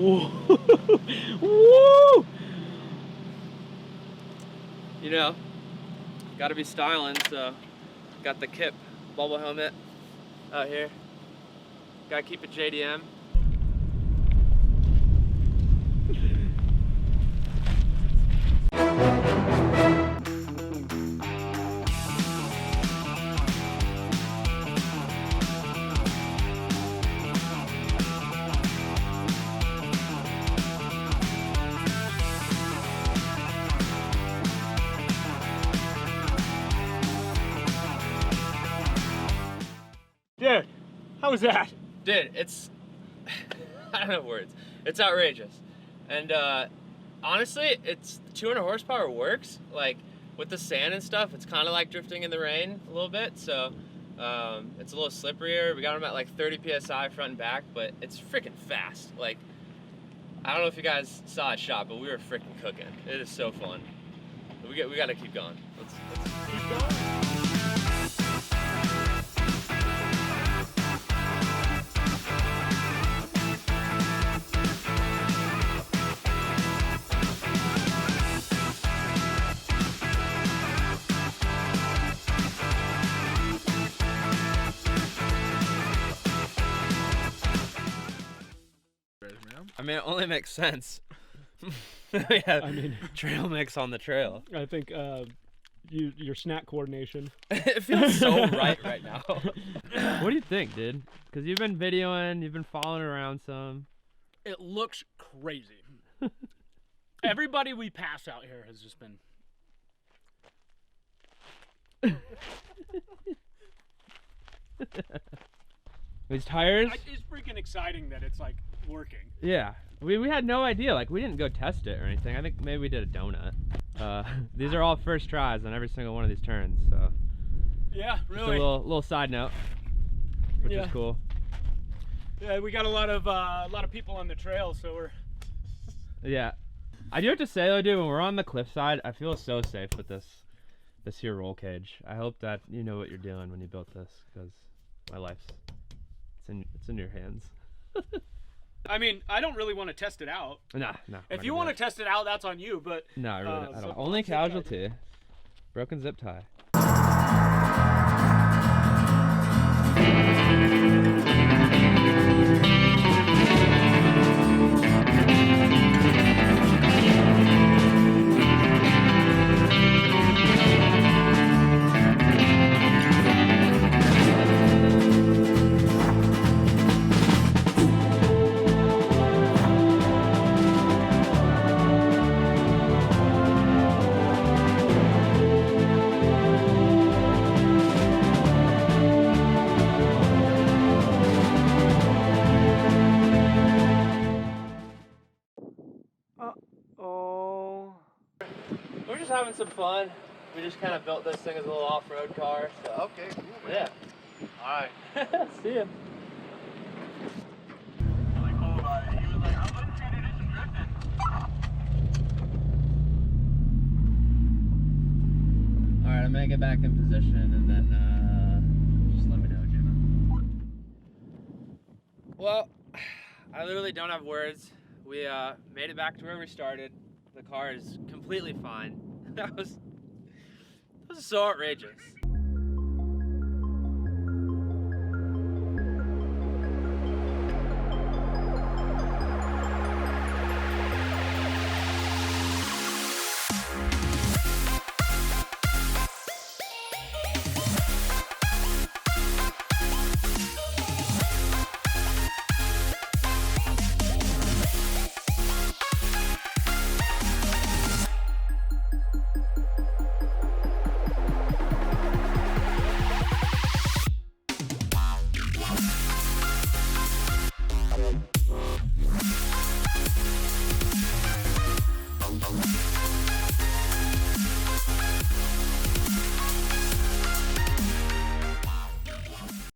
Whoa. Woo! You know, gotta be styling, so got the Kip bubble helmet out here. Gotta keep it JDM. Dude, how was that? Dude, it's, I don't have words. It's outrageous. And honestly, it's 200 horsepower works. Like with the sand and stuff, it's kind of like drifting in the rain a little bit. So it's a little slipperier. We got them at like 30 PSI front and back, but it's freaking fast. Like, I don't know if you guys saw it shot, but we were freaking cooking. It is so fun. We got to keep going. Let's keep going. I mean, it only makes sense. Yeah, I mean, trail mix on the trail. I think your snack coordination. It feels so right now. What do you think, dude? Because you've been videoing, you've been following around some. It looks crazy. Everybody we pass out here has just been. These tires? It's freaking exciting that it's like working. Yeah. We had no idea. Like, we didn't go test it or anything. I think maybe we did a donut. These are all first tries on every single one of these turns, so. Yeah, Just really. a little side note, which is cool. Yeah, we got a lot of people on the trail, so we're. Yeah. I do have to say though, dude, when we're on the cliffside, I feel so safe with this here roll cage. I hope that you know what you're doing when you built this, because my life's it's in your hands. I mean, I don't really want to test it out. No. If you want to test it out, that's on you. But no, I really don't. I so don't. Only casualty. Broken zip tie. We're just having some fun. We just kind of built this thing as a little off-road car. So. Okay, cool, man. Yeah. All right. See ya. Really cool about it. He was like, I'm gonna try to do some drifting. All right, I'm gonna get back in position and then just let me know, Jimmy. Well, I literally don't have words. We made it back to where we started. The car is completely fine. That was so outrageous.